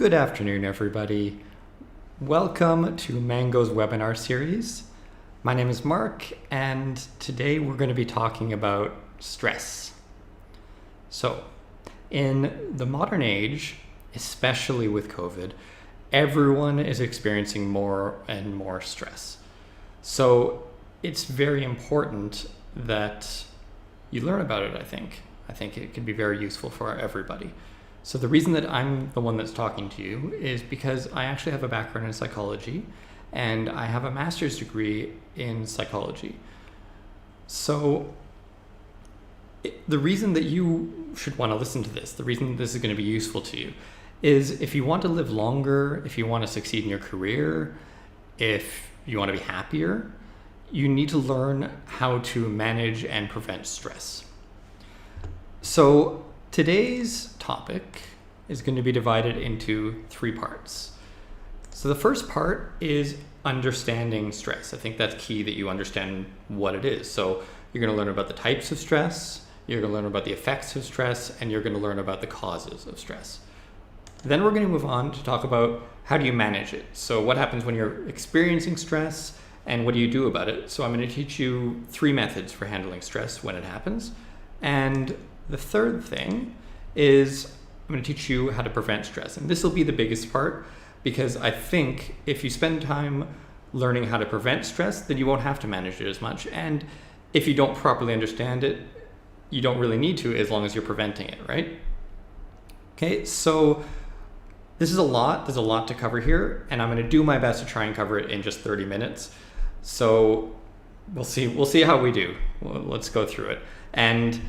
Good afternoon, everybody. Welcome to Mango's webinar series. My name is Mark, and today we're going to be talking about stress. So, in the modern age, especially with COVID, everyone is experiencing more and more stress. So, it's very important that you learn about it, I think. I think it can be very useful for everybody. So the reason that I'm the one that's talking to you is because I actually have a background in psychology and I have a master's degree in psychology. So the reason that you should want to listen to this, the reason this is going to be useful to you, is if you want to live longer, if you want to succeed in your career, if you want to be happier, you need to learn how to manage and prevent stress. So today's topic is going to be divided into three parts. So the first part is understanding stress. I think that's key that you understand what it is. So you're going to learn about the types of stress, you're going to learn about the effects of stress, and you're going to learn about the causes of stress. Then we're going to move on to talk about how do you manage it. So what happens when you're experiencing stress and what do you do about it? So I'm going to teach you three methods for handling stress when it happens. And the third thing is I'm going to teach you how to prevent stress. And this will be the biggest part because I think if you spend time learning how to prevent stress, then you won't have to manage it as much. And if you don't properly understand it, you don't really need to as long as you're preventing it, right? Okay, so this is a lot. There's a lot to cover here, and I'm going to do my best to try and cover it in just 30 minutes. So we'll see how we do. Let's go through it. And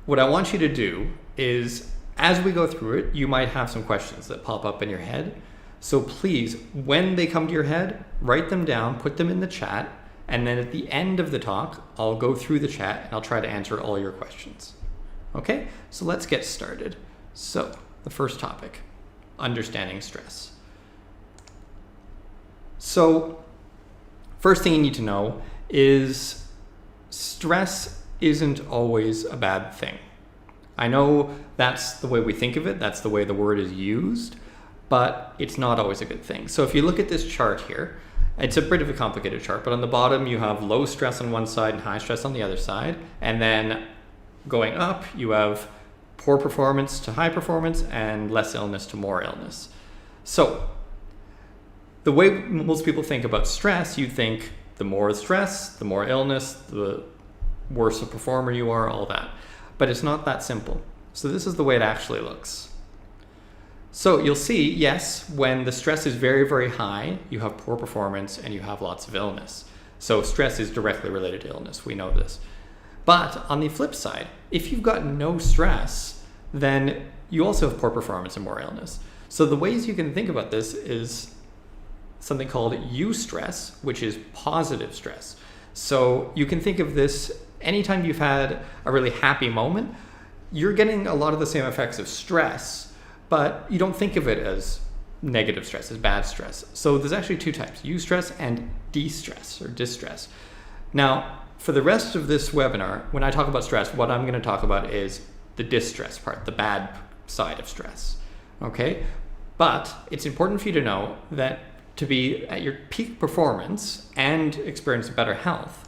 what I want you to do is, as we go through it, you might have some questions that pop up in your head. So please, when they come to your head, write them down, put them in the chat, and then at the end of the talk, I'll go through the chat and I'll try to answer all your questions. Okay, so let's get started. So the first topic, understanding stress. So first thing you need to know is stress isn't always a bad thing. I know that's the way we think of it, that's the way the word is used, but it's not always a good thing. So if you look at this chart here, it's a bit of a complicated chart, but on the bottom you have low stress on one side and high stress on the other side, and then going up you have poor performance to high performance and less illness to more illness. So the way most people think about stress, you think the more stress, the more illness, the worse a performer you are, all that. But it's not that simple. So this is the way it actually looks. So you'll see, yes, when the stress is very, very high, you have poor performance and you have lots of illness. So stress is directly related to illness, we know this. But on the flip side, if you've got no stress, then you also have poor performance and more illness. So the ways you can think about this is something called eustress, which is positive stress. So you can think of this anytime you've had a really happy moment, you're getting a lot of the same effects of stress, but you don't think of it as negative stress, as bad stress. So there's actually two types, eustress and de-stress or distress. Now, for the rest of this webinar, when I talk about stress, what I'm going to talk about is the distress part, the bad side of stress. Okay? But it's important for you to know that to be at your peak performance and experience better health,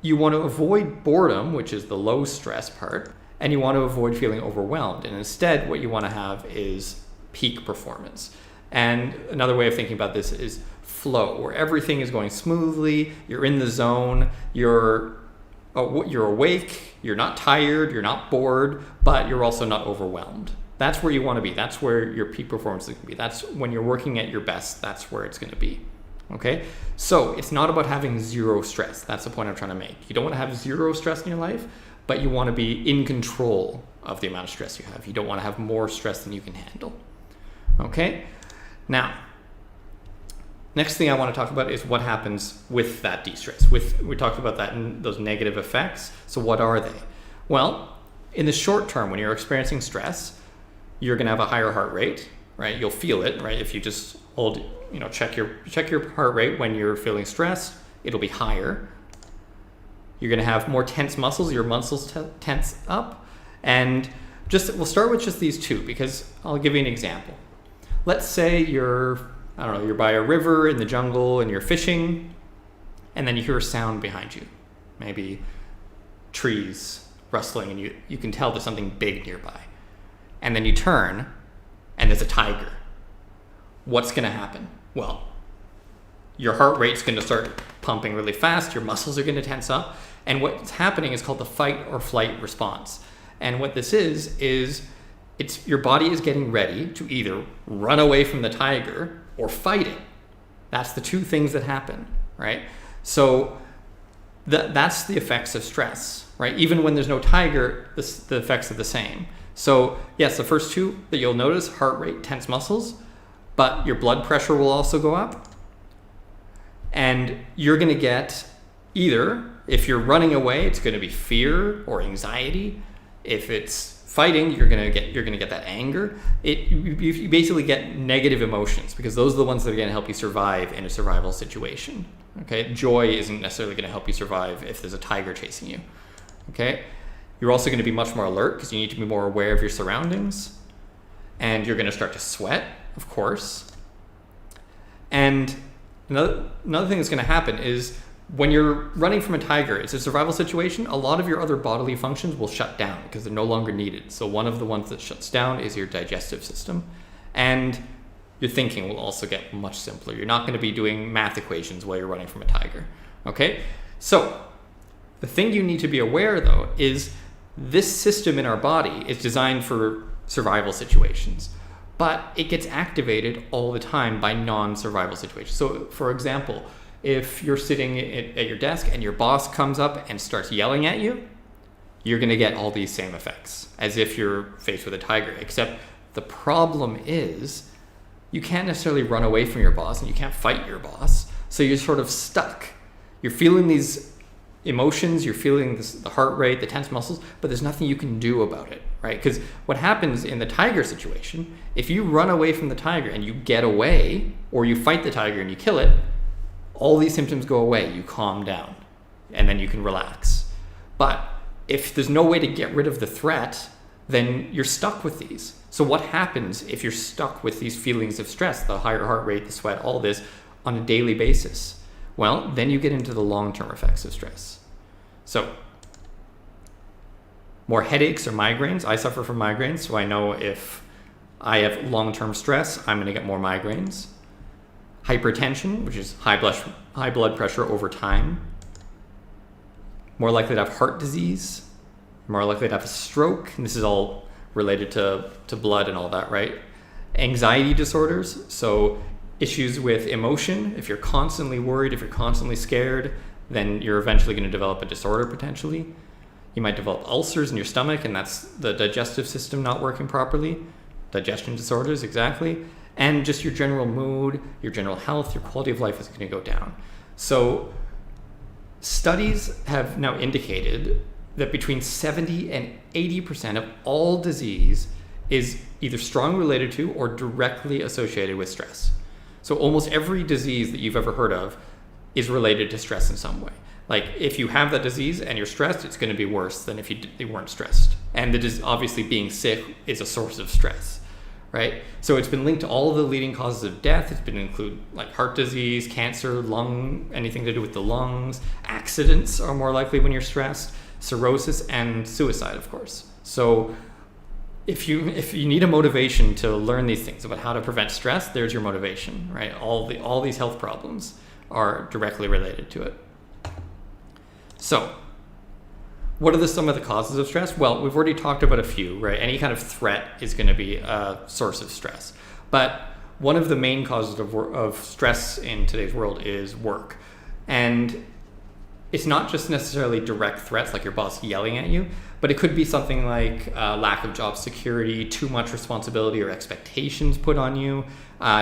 you want to avoid boredom, which is the low stress part, and you want to avoid feeling overwhelmed. And instead, what you want to have is peak performance. And another way of thinking about this is flow, where everything is going smoothly, you're in the zone, you're awake, you're not tired, you're not bored, but you're also not overwhelmed. That's where you want to be. That's where your peak performance is going to be. That's when you're working at your best, that's where it's going to be. Okay, so it's not about having zero stress. That's the point I'm trying to make. You don't want to have zero stress in your life, but you want to be in control of the amount of stress you have. You don't want to have more stress than you can handle. Okay, now, next thing I want to talk about is what happens with that de-stress. We talked about that in those negative effects. So what are they? Well, in the short term, when you're experiencing stress, you're going to have a higher heart rate, right? You'll feel it, right? If you just check your heart rate when you're feeling stressed, it'll be higher. You're going to have more tense muscles, your muscles tense up. And we'll start with just these two because I'll give you an example. let's say you're by a river in the jungle and you're fishing, and then you hear a sound behind you, maybe trees rustling, and you can tell there's something big nearby. And then you turn, and there's a tiger. What's going to happen? Well, your heart rate's going to start pumping really fast, your muscles are going to tense up, and what's happening is called the fight or flight response. And what this is it's your body is getting ready to either run away from the tiger or fight it. That's the two things that happen, right? So that's the effects of stress, right? Even when there's no tiger, the effects are the same. So yes, the first two that you'll notice, heart rate, tense muscles, but your blood pressure will also go up. And you're going to get either, if you're running away, it's going to be fear or anxiety. If it's fighting, you're going to get that anger. You basically get negative emotions because those are the ones that are going to help you survive in a survival situation. Okay, joy isn't necessarily going to help you survive if there's a tiger chasing you. Okay, you're also going to be much more alert because you need to be more aware of your surroundings, and you're going to start to sweat, of course. And another thing that's going to happen is when you're running from a tiger, it's a survival situation, a lot of your other bodily functions will shut down because they're no longer needed. So one of the ones that shuts down is your digestive system. And your thinking will also get much simpler. You're not going to be doing math equations while you're running from a tiger. Okay? So the thing you need to be aware, though, is this system in our body is designed for survival situations, but it gets activated all the time by non-survival situations. So, for example, if you're sitting at your desk and your boss comes up and starts yelling at you, you're going to get all these same effects as if you're faced with a tiger, except the problem is you can't necessarily run away from your boss and you can't fight your boss. So you're sort of stuck. You're feeling these emotions, you're feeling the heart rate, the tense muscles, but there's nothing you can do about it, right? Because what happens in the tiger situation, if you run away from the tiger and you get away, or you fight the tiger and you kill it, all these symptoms go away, you calm down, and then you can relax. But if there's no way to get rid of the threat, then you're stuck with these. So what happens if you're stuck with these feelings of stress, the higher heart rate, the sweat, all this, on a daily basis? Well, then you get into the long-term effects of stress. So, more headaches or migraines. I suffer from migraines, so I know if I have long-term stress, I'm going to get more migraines. Hypertension, which is high blood pressure over time. More likely to have heart disease. More likely to have a stroke. And this is all related to blood and all that, right? Anxiety disorders, so issues with emotion. If you're constantly worried, if you're constantly scared, then you're eventually going to develop a disorder potentially. You might develop ulcers in your stomach, and that's the digestive system not working properly. Digestion disorders, exactly. And just your general mood, your general health, your quality of life is going to go down. So studies have now indicated that between 70 and 80% of all disease is either strongly related to or directly associated with stress. So almost every disease that you've ever heard of is related to stress in some way. Like if you have that disease and you're stressed, it's going to be worse than if you weren't stressed. And obviously being sick is a source of stress, right? So it's been linked to all of the leading causes of death. It's been include like heart disease, cancer, anything to do with the lungs. Accidents are more likely when you're stressed, cirrhosis, and suicide, of course. So if you need a motivation to learn these things about how to prevent stress, there's your motivation, right? All these health problems are directly related to it. So, what are some of the causes of stress? Well, we've already talked about a few, right? Any kind of threat is going to be a source of stress. But one of the main causes of stress in today's world is work. And it's not just necessarily direct threats like your boss yelling at you, but it could be something like lack of job security, too much responsibility or expectations put on you.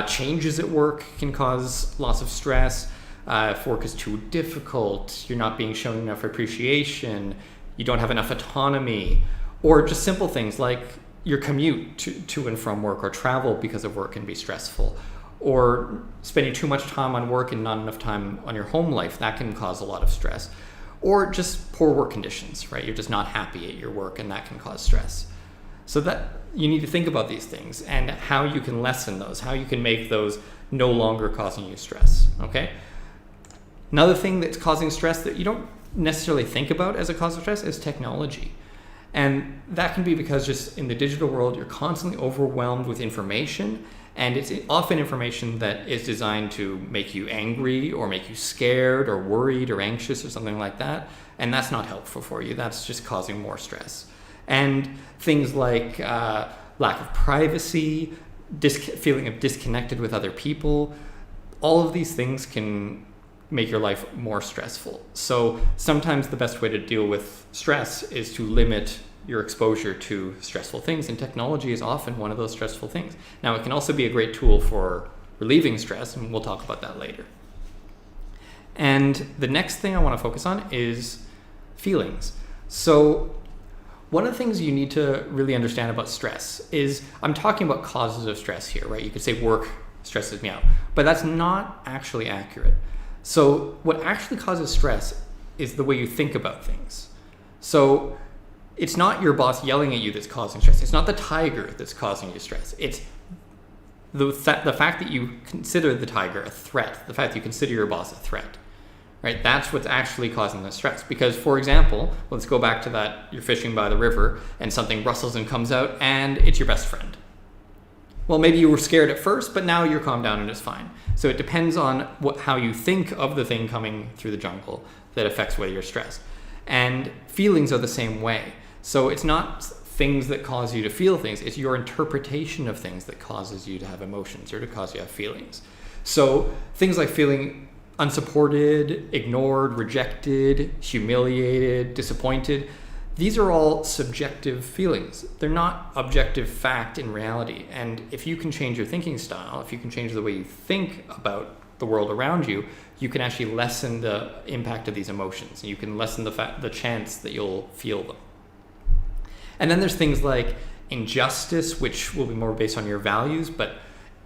Changes at work can cause lots of stress. If work is too difficult, you're not being shown enough appreciation, you don't have enough autonomy, or just simple things like your commute to and from work or travel because of work can be stressful, or spending too much time on work and not enough time on your home life, that can cause a lot of stress, or just poor work conditions, right? You're just not happy at your work and that can cause stress. So you need to think about these things and how you can lessen those, how you can make those no longer causing you stress, okay? Another thing that's causing stress that you don't necessarily think about as a cause of stress is technology. And that can be because just in the digital world, you're constantly overwhelmed with information, and it's often information that is designed to make you angry or make you scared or worried or anxious or something like that. And that's not helpful for you. That's just causing more stress. And things like lack of privacy, feeling of disconnected with other people, all of these things can make your life more stressful. So sometimes the best way to deal with stress is to limit your exposure to stressful things, and technology is often one of those stressful things. Now, it can also be a great tool for relieving stress, and we'll talk about that later. And the next thing I want to focus on is feelings. So one of the things you need to really understand about stress is, I'm talking about causes of stress here, right? You could say work stresses me out, but that's not actually accurate. So what actually causes stress is the way you think about things. So it's not your boss yelling at you that's causing stress. It's not the tiger that's causing you stress. It's the fact that you consider the tiger a threat, the fact that you consider your boss a threat, right? That's what's actually causing the stress. Because, for example, let's go back to that, you're fishing by the river and something rustles and comes out and it's your best friend. Well, maybe you were scared at first, but now you're calmed down and it's fine. So it depends on how you think of the thing coming through the jungle that affects whether you're stressed. And feelings are the same way. So it's not things that cause you to feel things, it's your interpretation of things that causes you to have emotions or to cause you to have feelings. So things like feeling unsupported, ignored, rejected, humiliated, disappointed, these are all subjective feelings. They're not objective fact in reality. And if you can change your thinking style, if you can change the way you think about the world around you, you can actually lessen the impact of these emotions. You can lessen the chance that you'll feel them. And then there's things like injustice, which will be more based on your values. But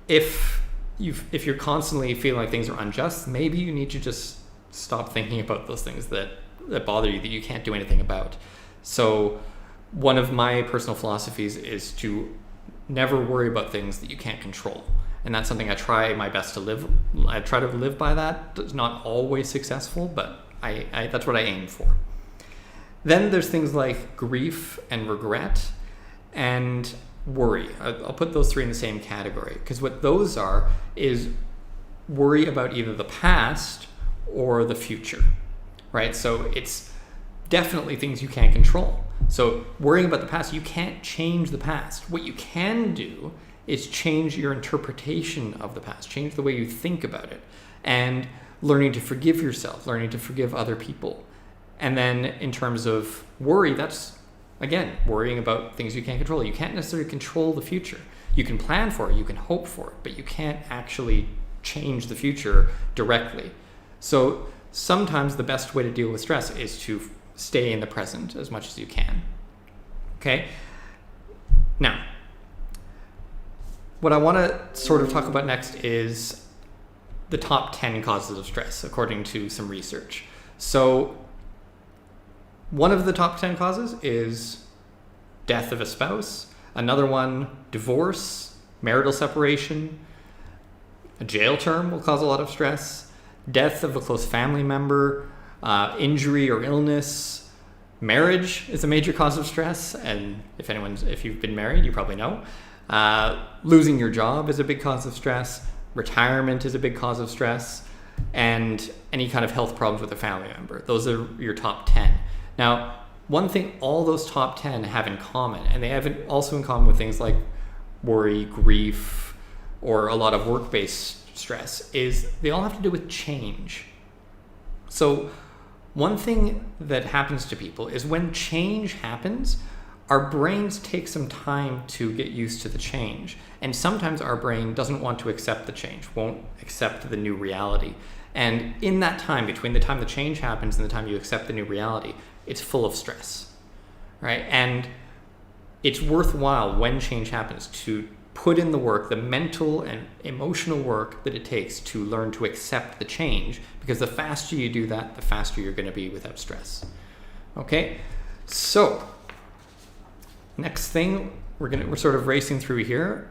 if you're constantly feeling like things are unjust, maybe you need to just stop thinking about those things that bother you, that you can't do anything about. So one of my personal philosophies is to never worry about things that you can't control. And that's something I try my best to live. I try to live by that. It's not always successful, but I that's what I aim for. Then there's things like grief and regret and worry. I'll put those three in the same category, because what those are is worry about either the past or the future, right? So it's definitely things you can't control. So worrying about the past, you can't change the past. What you can do is change your interpretation of the past, change the way you think about it, and learning to forgive yourself, learning to forgive other people. And then in terms of worry, that's, again, worrying about things you can't control. You can't necessarily control the future. You can plan for it, you can hope for it, but you can't actually change the future directly. So sometimes the best way to deal with stress is to stay in the present as much as you can. Okay? Now, what I want to sort of talk about next is the top 10 causes of stress, according to some research. So one of the top 10 causes is death of a spouse. Another one, divorce, marital separation. A jail term will cause a lot of stress. Death of a close family member, injury or illness. Marriage is a major cause of stress, and if you've been married, you probably know. Losing your job is a big cause of stress. Retirement is a big cause of stress, and any kind of health problems with a family member. Those are your top 10. Now, one thing all those top 10 have in common, and they have also in common with things like worry, grief, or a lot of work-based stress, is they all have to do with change. So one thing that happens to people is when change happens, our brains take some time to get used to the change. And sometimes our brain doesn't want to accept the change, won't accept the new reality. And in that time, between the time the change happens and the time you accept the new reality, it's full of stress, right? And it's worthwhile when change happens to put in the work, the mental and emotional work that it takes to learn to accept the change, because the faster you do that, the faster you're going to be without stress. Okay, so next thing we're sort of racing through here.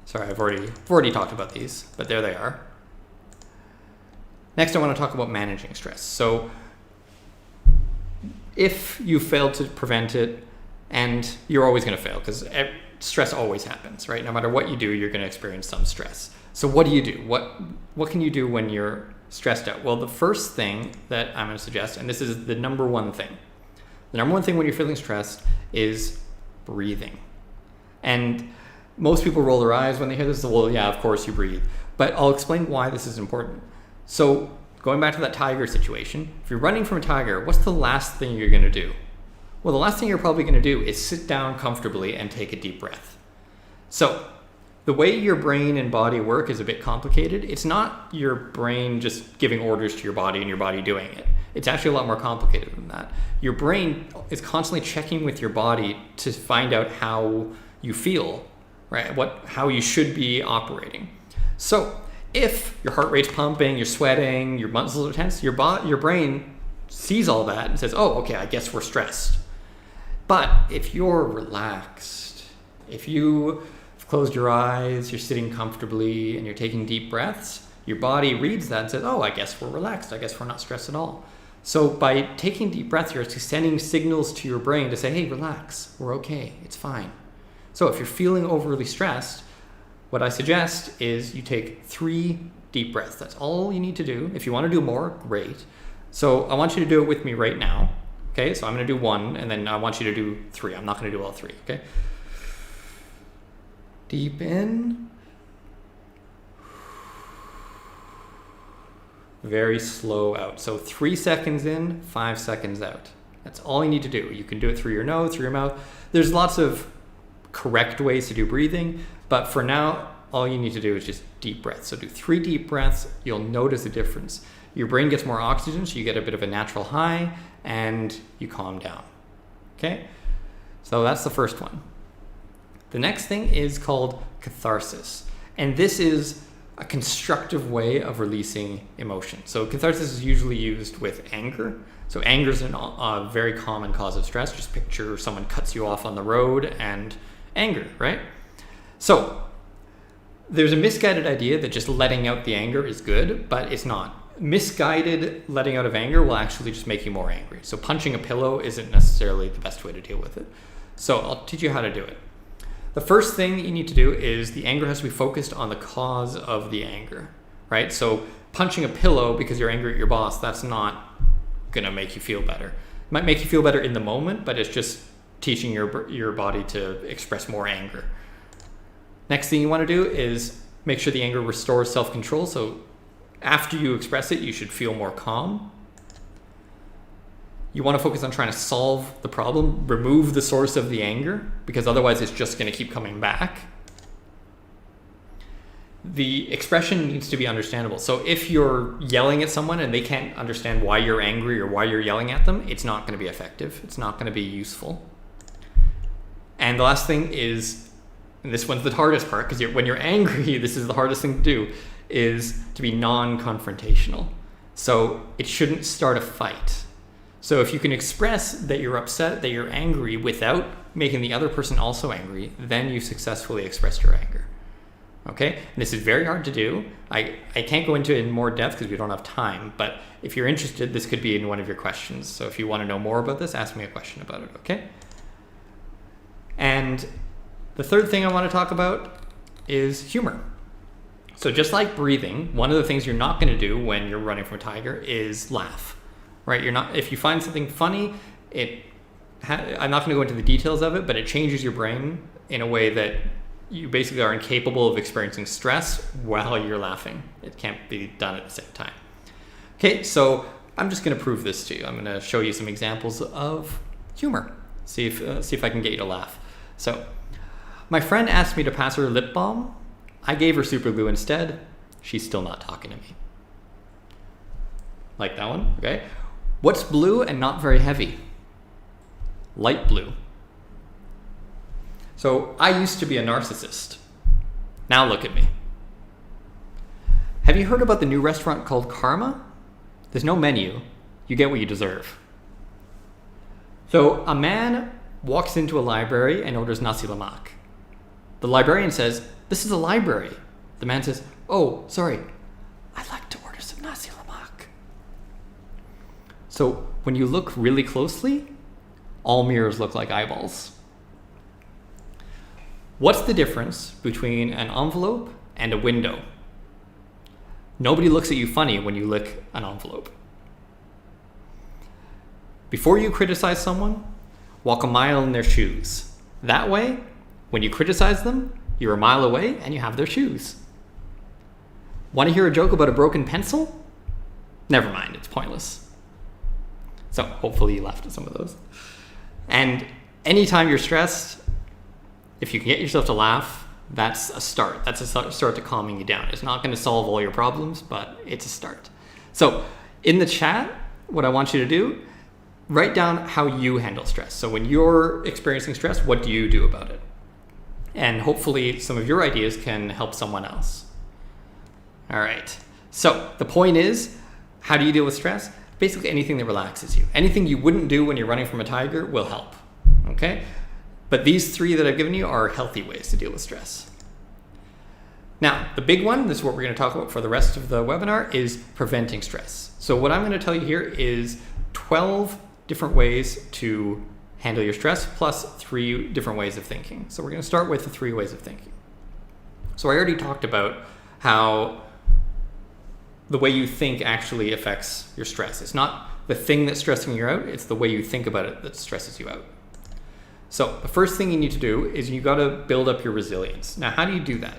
Sorry, I've already talked about these, but there they are. Next, I want to talk about managing stress. So if you failed to prevent it, and you're always going to fail because stress always happens, right? No matter what you do, you're going to experience some stress. So what do you do? What can you do when you're stressed out? Well, the first thing that I'm going to suggest, and this is the number one thing. The number one thing when you're feeling stressed is breathing. And most people roll their eyes when they hear this. Well, yeah, of course you breathe. But I'll explain why this is important. So going back to that tiger situation, if you're running from a tiger, what's the last thing you're going to do? Well, the last thing you're probably going to do is sit down comfortably and take a deep breath. So the way your brain and body work is a bit complicated. It's not your brain just giving orders to your body and your body doing it. It's actually a lot more complicated than that. Your brain is constantly checking with your body to find out how you feel, right? How you should be operating. So if your heart rate's pumping, you're sweating, your muscles are tense, your brain sees all that and says, oh, okay, I guess we're stressed. But if you're relaxed, if you closed your eyes, you're sitting comfortably, and you're taking deep breaths, your body reads that and says, oh, I guess we're relaxed. I guess we're not stressed at all. So by taking deep breaths, you're sending signals to your brain to say, hey, relax. We're okay. It's fine. So if you're feeling overly stressed, what I suggest is you take 3 deep breaths. That's all you need to do. If you want to do more, great. So I want you to do it with me right now. Okay, so I'm going to do 1, and then I want you to do 3. I'm not going to do all 3, okay? Deep in. Very slow out. So 3 seconds in, 5 seconds out. That's all you need to do. You can do it through your nose, through your mouth. There's lots of correct ways to do breathing, but for now, all you need to do is just deep breaths. So do 3 deep breaths. You'll notice a difference. Your brain gets more oxygen, so you get a bit of a natural high, and you calm down. Okay? So that's the first one. The next thing is called catharsis. And this is a constructive way of releasing emotion. So catharsis is usually used with anger. So anger is a very common cause of stress. Just picture someone cuts you off on the road and anger, right? So there's a misguided idea that just letting out the anger is good, but it's not. Misguided letting out of anger will actually just make you more angry. So punching a pillow isn't necessarily the best way to deal with it. So I'll teach you how to do it. The first thing that you need to do is the anger has to be focused on the cause of the anger, right? So punching a pillow because you're angry at your boss, that's not gonna make you feel better. It might make you feel better in the moment, but it's just teaching your body to express more anger. Next thing you want to do is make sure the anger restores self-control. So after you express it, you should feel more calm. You want to focus on trying to solve the problem, remove the source of the anger, because otherwise it's just going to keep coming back. The expression needs to be understandable. So if you're yelling at someone and they can't understand why you're angry or why you're yelling at them, it's not going to be effective. It's not going to be useful. And the last thing is, and this one's the hardest part, because when you're angry, this is the hardest thing to do, is to be non-confrontational. So it shouldn't start a fight. So if you can express that you're upset, that you're angry without making the other person also angry, then you successfully expressed your anger. Okay? And this is very hard to do. I can't go into it in more depth because we don't have time, but if you're interested, this could be in one of your questions. So if you want to know more about this, ask me a question about it, okay? And the third thing I want to talk about is humor. So just like breathing, one of the things you're not going to do when you're running from a tiger is laugh. Right? If you find something funny, I'm not going to go into the details of it, but it changes your brain in a way that you basically are incapable of experiencing stress while you're laughing. It can't be done at the same time. Okay, so I'm just going to prove this to you. I'm going to show you some examples of humor. See if I can get you to laugh. So, my friend asked me to pass her lip balm. I gave her super glue instead. She's still not talking to me. Like that one, okay? What's blue and not very heavy? Light blue. So I used to be a narcissist. Now look at me. Have you heard about the new restaurant called Karma? There's no menu. You get what you deserve. So a man walks into a library and orders nasi lemak. The librarian says, "This is a library." The man says, "Oh, sorry, I'd like to order some nasi lemak." So when you look really closely, all mirrors look like eyeballs. What's the difference between an envelope and a window? Nobody looks at you funny when you lick an envelope. Before you criticize someone, walk a mile in their shoes. That way, when you criticize them, you're a mile away and you have their shoes. Want to hear a joke about a broken pencil? Never mind, it's pointless. So hopefully you laughed at some of those. And anytime you're stressed, if you can get yourself to laugh, that's a start. That's a start to calming you down. It's not going to solve all your problems, but it's a start. So in the chat, what I want you to do, write down how you handle stress. So when you're experiencing stress, what do you do about it? And hopefully some of your ideas can help someone else. All right. So the point is, how do you deal with stress? Basically anything that relaxes you. Anything you wouldn't do when you're running from a tiger will help. Okay? But these three that I've given you are healthy ways to deal with stress. Now, the big one, this is what we're going to talk about for the rest of the webinar, is preventing stress. So what I'm going to tell you here is 12 different ways to handle your stress, plus 3 different ways of thinking. So we're going to start with the 3 ways of thinking. So I already talked about how the way you think actually affects your stress. It's not the thing that's stressing you out, it's the way you think about it that stresses you out. So the first thing you need to do is you got to build up your resilience. Now, how do you do that?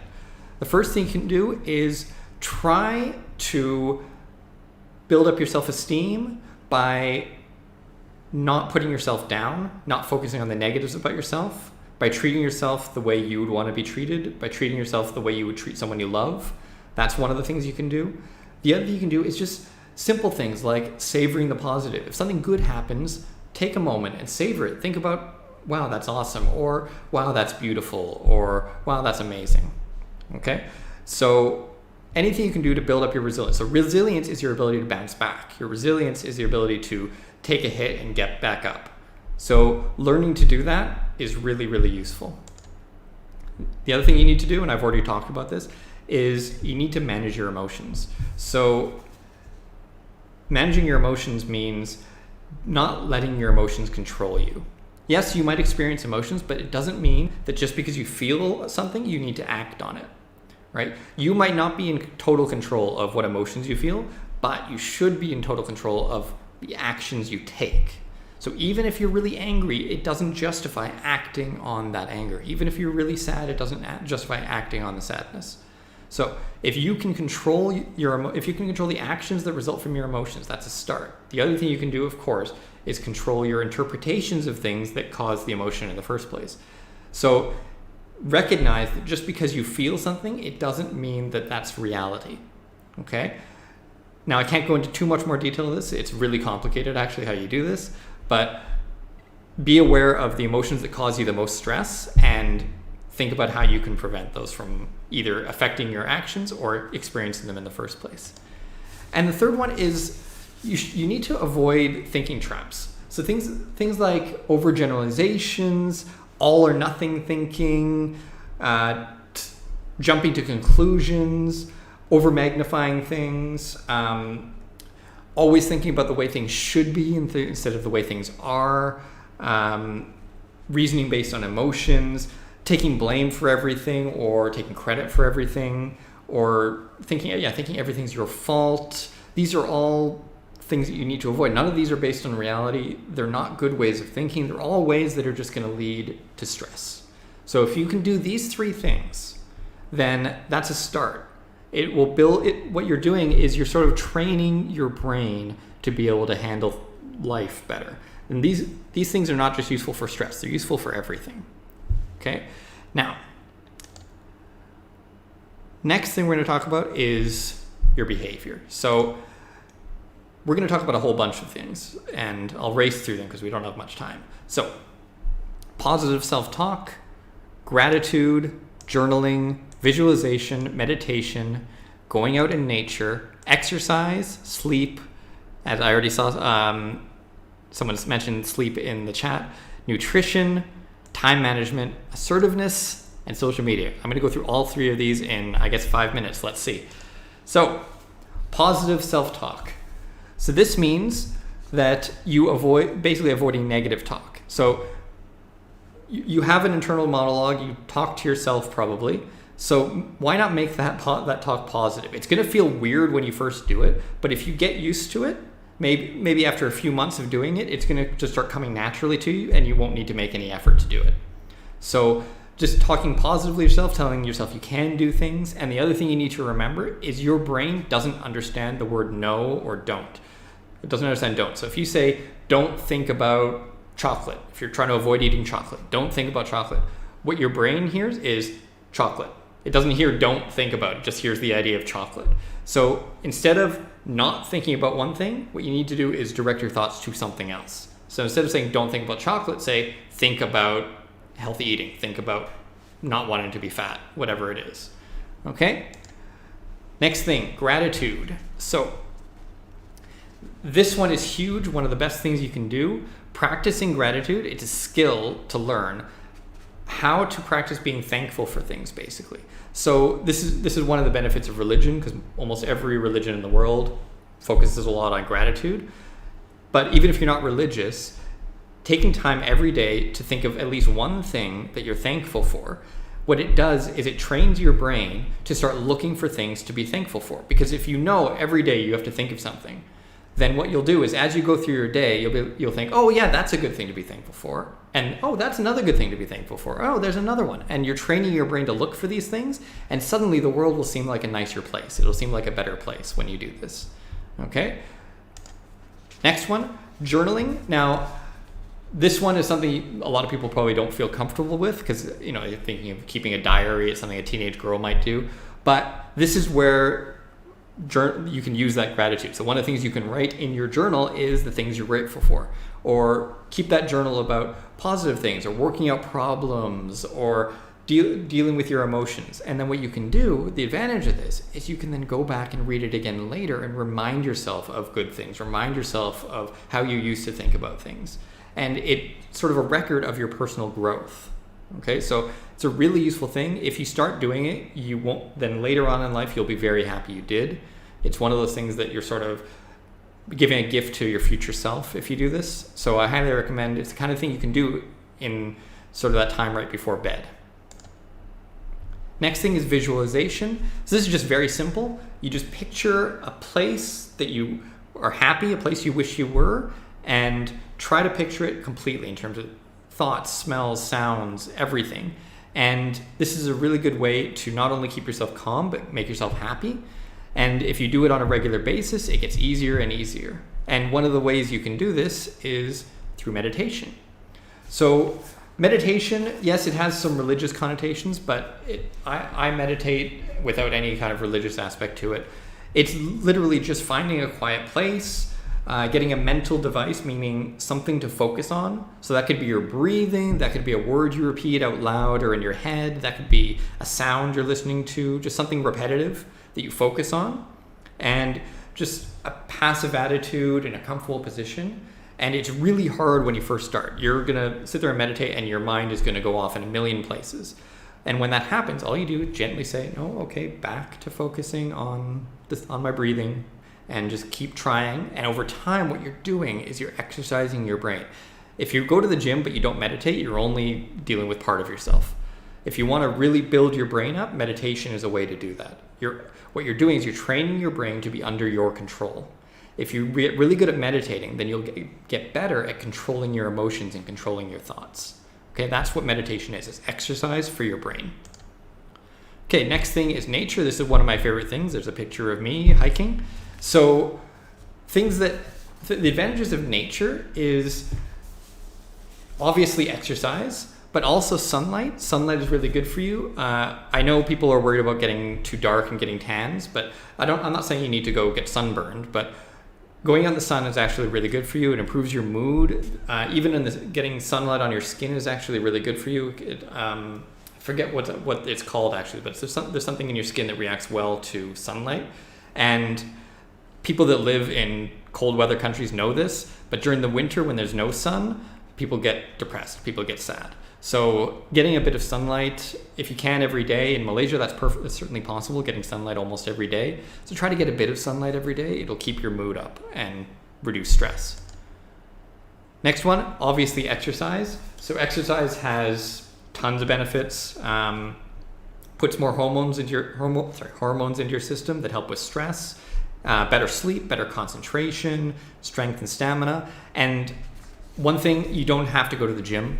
The first thing you can do is try to build up your self-esteem by not putting yourself down, not focusing on the negatives about yourself, by treating yourself the way you would want to be treated, by treating yourself the way you would treat someone you love. That's one of the things you can do. The other thing you can do is just simple things like savoring the positive. If something good happens, take a moment and savor it. Think about, wow, that's awesome, or wow, that's beautiful, or wow, that's amazing. Okay? So anything you can do to build up your resilience. So resilience is your ability to bounce back. Your resilience is the ability to take a hit and get back up. So learning to do that is really, really useful. The other thing you need to do, and I've already talked about this, is you need to manage your emotions. So managing your emotions means not letting your emotions control you. Yes, you might experience emotions, but it doesn't mean that just because you feel something, you need to act on it, right? You might not be in total control of what emotions you feel, but you should be in total control of the actions you take. So even if you're really angry, it doesn't justify acting on that anger. Even if you're really sad, it doesn't justify acting on the sadness. So if you can control the actions that result from your emotions, that's a start. The other thing you can do, of course, is control your interpretations of things that cause the emotion in the first place. So recognize that just because you feel something, it doesn't mean that that's reality. Okay? Now, I can't go into too much more detail of this. It's really complicated, actually, how you do this. But be aware of the emotions that cause you the most stress and think about how you can prevent those from either affecting your actions or experiencing them in the first place. And the third one is you need to avoid thinking traps. So things like overgeneralizations, all or nothing thinking, jumping to conclusions, over magnifying things, always thinking about the way things should be instead of the way things are, reasoning based on emotions, taking blame for everything or taking credit for everything, or thinking everything's your fault. These are all things that you need to avoid. None of these are based on reality. They're not good ways of thinking. They're all ways that are just going to lead to stress. So if you can do these 3 things, then that's a start. It will build it. What you're doing is you're sort of training your brain to be able to handle life better. And these things are not just useful for stress. They're useful for everything. Okay? Now, next thing we're going to talk about is your behavior. So we're going to talk about a whole bunch of things, and I'll race through them because we don't have much time. So positive self-talk, gratitude, journaling, visualization, meditation, going out in nature, exercise, sleep, as I already saw someone mentioned sleep in the chat, nutrition, time management, assertiveness, and social media. I'm going to go through all 3 of these in, I guess, 5 minutes. Let's see. So, positive self-talk. So this means that you basically avoiding negative talk. So you have an internal monologue, you talk to yourself probably. So why not make that talk positive? It's going to feel weird when you first do it, but if you get used to it, maybe after a few months of doing it, it's going to just start coming naturally to you and you won't need to make any effort to do it. So just talking positively to yourself, telling yourself you can do things. And the other thing you need to remember is your brain doesn't understand the word no or don't. It doesn't understand don't. So if you say, don't think about chocolate, if you're trying to avoid eating chocolate, don't think about chocolate. What your brain hears is chocolate. It doesn't hear don't think about it, just hears the idea of chocolate. So instead of not thinking about one thing, what you need to do is direct your thoughts to something else. So instead of saying don't think about chocolate, say think about healthy eating, think about not wanting to be fat, whatever it is. Okay? Next thing, gratitude. So this one is huge, one of the best things you can do. Practicing gratitude, it's a skill to learn how to practice being thankful for things, basically. So this is one of the benefits of religion, because almost every religion in the world focuses a lot on gratitude. But even if you're not religious, taking time every day to think of at least one thing that you're thankful for, what it does is it trains your brain to start looking for things to be thankful for. Because if you know every day you have to think of something, then what you'll do is as you go through your day, you'll think, oh yeah, that's a good thing to be thankful for. And oh, that's another good thing to be thankful for. Oh, there's another one. And you're training your brain to look for these things, and suddenly the world will seem like a nicer place. It'll seem like a better place when you do this. Okay? Next one, journaling. Now, this one is something a lot of people probably don't feel comfortable with because, you're thinking of keeping a diary. It's something a teenage girl might do. But this is where you can use that gratitude. So one of the things you can write in your journal is the things you're grateful for. Or keep that journal about positive things or working out problems or dealing with your emotions. And then what you can do, the advantage of this, is you can then go back and read it again later and remind yourself of good things. Remind yourself of how you used to think about things. And it's sort of a record of your personal growth. Okay, so it's a really useful thing. If you start doing it, you won't, then later on in life, you'll be very happy you did. It's one of those things that you're sort of giving a gift to your future self if you do this. So I highly recommend, it's the kind of thing you can do in sort of that time right before bed. Next thing is visualization. So this is just very simple. You just picture a place that you are happy, a place you wish you were, and try to picture it completely in terms of thoughts, smells, sounds, everything. And this is a really good way to not only keep yourself calm, but make yourself happy. And if you do it on a regular basis, it gets easier and easier. And one of the ways you can do this is through meditation. So meditation, yes, it has some religious connotations, but I meditate without any kind of religious aspect to it. It's literally just finding a quiet place, getting a mental device, meaning something to focus on. So that could be your breathing, that could be a word you repeat out loud or in your head, that could be a sound you're listening to, just something repetitive that you focus on, and just a passive attitude in a comfortable position. And it's really hard when you first start. You're gonna sit there and meditate and your mind is gonna go off in a million places. And when that happens, all you do is gently say, no, okay, back to focusing on my breathing, and just keep trying. And over time, what you're doing is you're exercising your brain. If you go to the gym but you don't meditate, you're only dealing with part of yourself. If you want to really build your brain up, meditation is a way to do that. What you're doing is you're training your brain to be under your control. If you get really good at meditating, then you'll get better at controlling your emotions and controlling your thoughts. Okay, that's what meditation is. It's exercise for your brain. Okay, next thing is nature. This is one of my favorite things. There's a picture of me hiking. So the advantages of nature is obviously exercise, but also sunlight. Sunlight is really good for you. I know people are worried about getting too dark and getting tans, but I'm not saying you need to go get sunburned, but going out in the sun is actually really good for you. It improves your mood. Even getting sunlight on your skin is actually really good for you. I forget what it's called actually, but there's something in your skin that reacts well to sunlight. And people that live in cold weather countries know this, but during the winter when there's no sun, people get depressed, people get sad. So getting a bit of sunlight, if you can every day, in Malaysia that's perfect, it's certainly possible, getting sunlight almost every day. So try to get a bit of sunlight every day. It'll keep your mood up and reduce stress. Next one, obviously exercise. So exercise has tons of benefits. Puts more hormones into your system that help with stress, better sleep, better concentration, strength and stamina. And one thing, you don't have to go to the gym.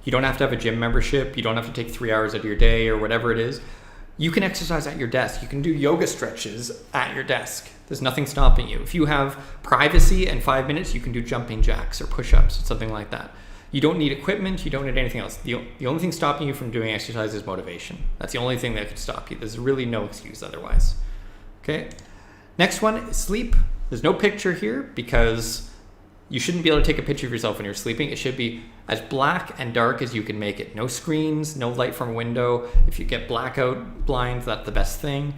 You don't have to have a gym membership. You don't have to take 3 hours out of your day or whatever it is. You can exercise at your desk. You can do yoga stretches at your desk. There's nothing stopping you. If you have privacy and 5 minutes, you can do jumping jacks or push-ups or something like that. You don't need equipment. You don't need anything else. The only thing stopping you from doing exercise is motivation. That's the only thing that could stop you. There's really no excuse otherwise. Okay. Next one is sleep. There's no picture here because you shouldn't be able to take a picture of yourself when you're sleeping. It should be as black and dark as you can make it. No screens, no light from a window. If you get blackout blinds, that's the best thing.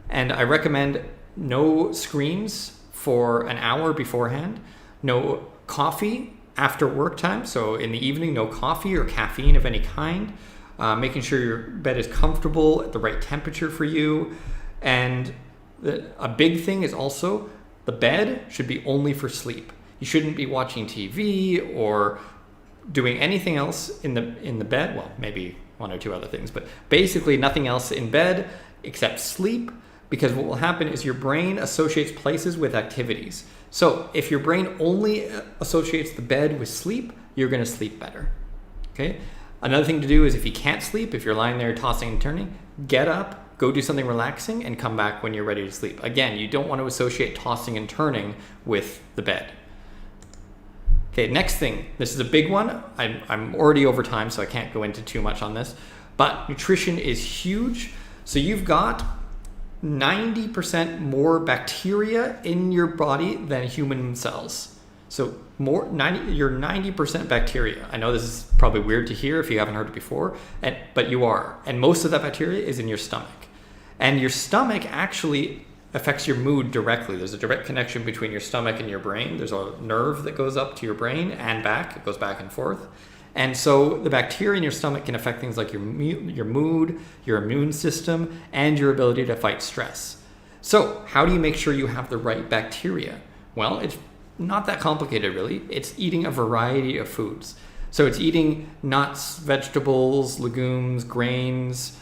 And I recommend no screens for an hour beforehand. No coffee after work time. So in the evening, no coffee or caffeine of any kind. Making sure your bed is comfortable at the right temperature for you. And a big thing is also the bed should be only for sleep. You shouldn't be watching TV or doing anything else in the bed. Well, maybe one or two other things, but basically nothing else in bed except sleep, because what will happen is your brain associates places with activities. So if your brain only associates the bed with sleep, you're going to sleep better. Okay. Another thing to do is if you can't sleep, if you're lying there tossing and turning, get up, go do something relaxing, and come back when you're ready to sleep. Again, you don't want to associate tossing and turning with the bed. Okay, next thing, this is a big one. I'm already over time, so I can't go into too much on this, but nutrition is huge. So you've got 90% more bacteria in your body than human cells. So you're 90% bacteria. I know this is probably weird to hear if you haven't heard it before, but you are. And most of that bacteria is in your stomach. And your stomach actually affects your mood directly. There's a direct connection between your stomach and your brain. There's a nerve that goes up to your brain and back. It goes back and forth. And so the bacteria in your stomach can affect things like your mood, your immune system, and your ability to fight stress. So how do you make sure you have the right bacteria? Well, it's not that complicated, really. It's eating a variety of foods. So it's eating nuts, vegetables, legumes, grains,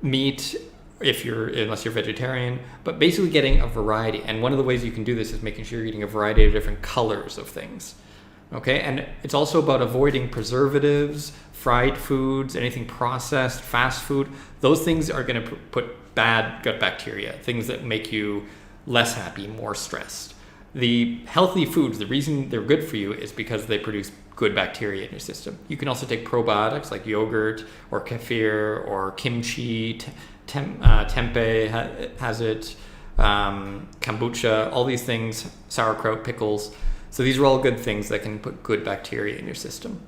meat, unless you're vegetarian, but basically getting a variety. And one of the ways you can do this is making sure you're eating a variety of different colors of things. Okay, and it's also about avoiding preservatives, fried foods, anything processed, fast food. Those things are going to put bad gut bacteria, things that make you less happy, more stressed. The healthy foods, the reason they're good for you is because they produce good bacteria in your system. You can also take probiotics like yogurt or kefir or kimchi, tempeh has it, kombucha, all these things, sauerkraut, pickles. So these are all good things that can put good bacteria in your system.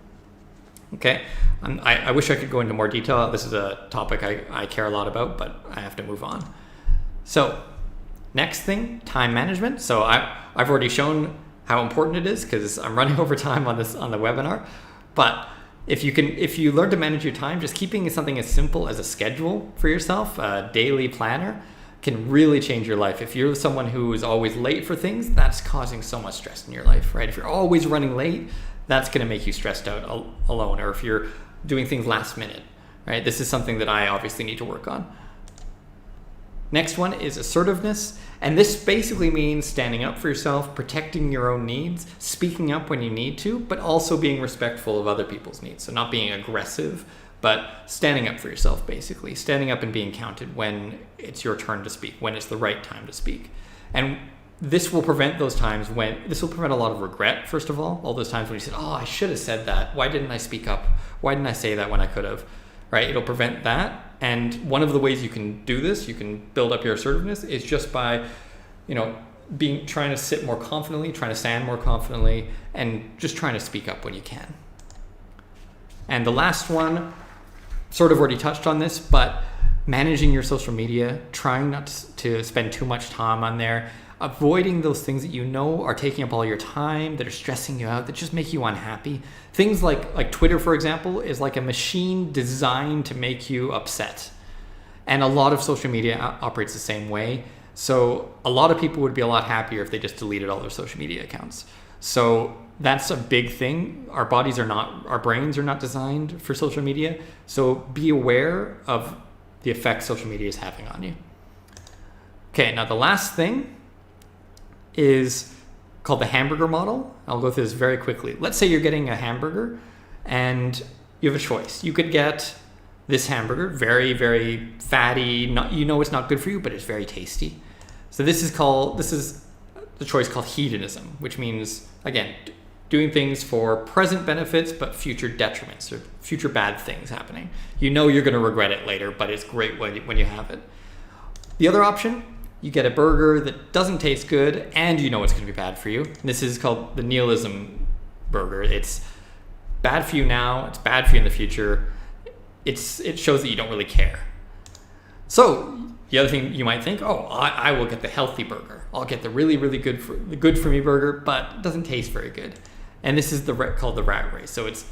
Okay, I wish I could go into more detail. This is a topic I care a lot about, but I have to move on. So next thing, time management. So I've already shown how important it is because I'm running over time on the webinar. But if you learn to manage your time, just keeping something as simple as a schedule for yourself, a daily planner, can really change your life. If you're someone who is always late for things, that's causing so much stress in your life, right? If you're always running late, that's going to make you stressed out alone. Or if you're doing things last minute, right? This is something that I obviously need to work on. Next one is assertiveness. And this basically means standing up for yourself, protecting your own needs, speaking up when you need to, but also being respectful of other people's needs. So not being aggressive, but standing up for yourself, basically. Standing up and being counted when it's your turn to speak, when it's the right time to speak. And this will prevent those times this will prevent a lot of regret, first of all those times when you said, oh, I should have said that. Why didn't I speak up? Why didn't I say that when I could have? Right? It'll prevent that. And one of the ways you can do this, you can build up your assertiveness, is just by, trying to sit more confidently, trying to stand more confidently, and just trying to speak up when you can. And the last one, sort of already touched on this, but managing your social media, trying not to spend too much time on there. avoiding those things that you know are taking up all your time, that are stressing you out, that just make you unhappy. Things like Twitter, for example, is like a machine designed to make you upset. And a lot of social media operates the same way. So a lot of people would be a lot happier if they just deleted all their social media accounts. So that's a big thing. Our brains are not designed for social media. So be aware of the effect social media is having on you. Okay, now the last thing is called the hamburger model. I'll go through this very quickly. Let's say you're getting a hamburger and you have a choice. You could get this hamburger, very, very fatty, it's not good for you, but it's very tasty. So this is the choice called hedonism, which means, again, doing things for present benefits, but future detriments or future bad things happening. You know you're going to regret it later, but it's great when you have it. The other option, you get a burger that doesn't taste good and you know it's going to be bad for you. And this is called the nihilism burger. It's bad for you now, it's bad for you in the future. It shows that you don't really care. So the other thing you might think, I will get the healthy burger. I'll get the really, really good for me burger, but it doesn't taste very good. And this is called the rat race. So it's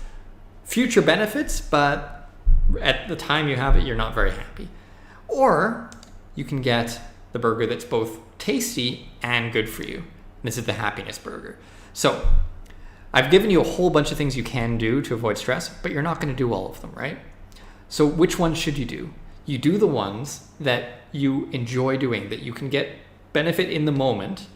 future benefits, but at the time you have it, you're not very happy. Or you can get the burger that's both tasty and good for you. And this is the happiness burger. So I've given you a whole bunch of things you can do to avoid stress, but you're not going to do all of them, right? So which ones should you do? You do the ones that you enjoy doing, that you can get benefit in the moment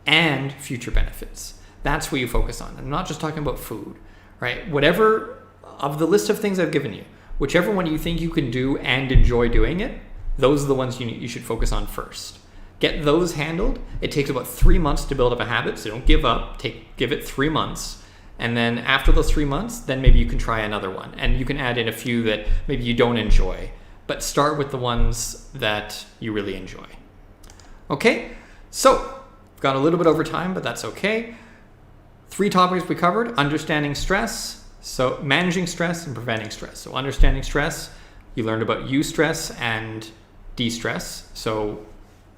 and future benefits. That's what you focus on. I'm not just talking about food, right? Whatever of the list of things I've given you, whichever one you think you can do and enjoy doing it, those are the ones you should focus on first. Get those handled. It takes about 3 months to build up a habit, so don't give up. Give it 3 months. And then after those 3 months, then maybe you can try another one. And you can add in a few that maybe you don't enjoy. But start with the ones that you really enjoy. Okay, so we've got a little bit over time, but that's okay. 3 topics we covered: understanding stress, so managing stress and preventing stress. So understanding stress, you learned about eustress and de-stress. So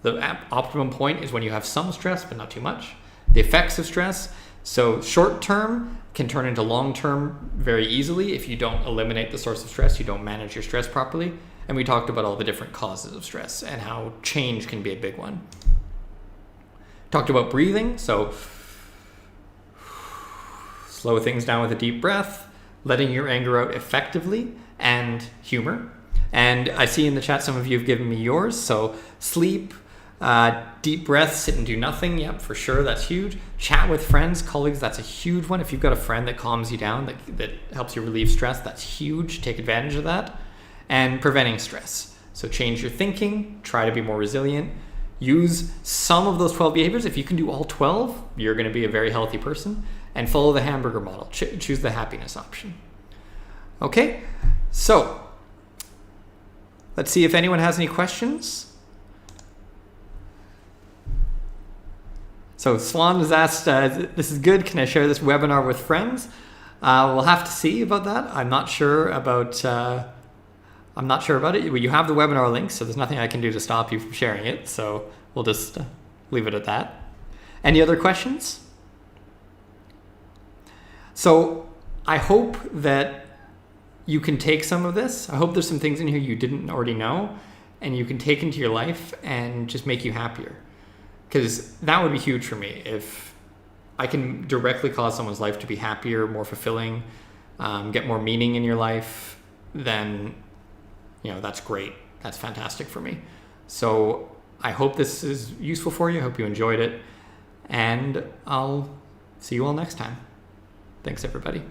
the optimum point is when you have some stress, but not too much. The effects of stress, so short term can turn into long term very easily if you don't eliminate the source of stress, you don't manage your stress properly. And we talked about all the different causes of stress and how change can be a big one. Talked about breathing, so slow things down with a deep breath, letting your anger out effectively, and humor. And I see in the chat some of you have given me yours, so sleep, deep breath, sit and do nothing. Yep, for sure, that's huge. Chat with friends, colleagues, that's a huge one. If you've got a friend that calms you down, that helps you relieve stress, that's huge. Take advantage of that. And preventing stress. So change your thinking, try to be more resilient, use some of those 12 behaviors. If you can do all 12, you're going to be a very healthy person. And follow the hamburger model. Choose the happiness option. Okay, so let's see if anyone has any questions. So Swan has asked, this is good, can I share this webinar with friends? We'll have to see about that. I'm not sure about it. You have the webinar link, so there's nothing I can do to stop you from sharing it. So we'll just leave it at that. Any other questions? So I hope that you can take some of this. I hope there's some things in here you didn't already know and you can take into your life and just make you happier. Because that would be huge for me. If I can directly cause someone's life to be happier, more fulfilling, get more meaning in your life, then that's great. That's fantastic for me. So I hope this is useful for you. I hope you enjoyed it. And I'll see you all next time. Thanks, everybody.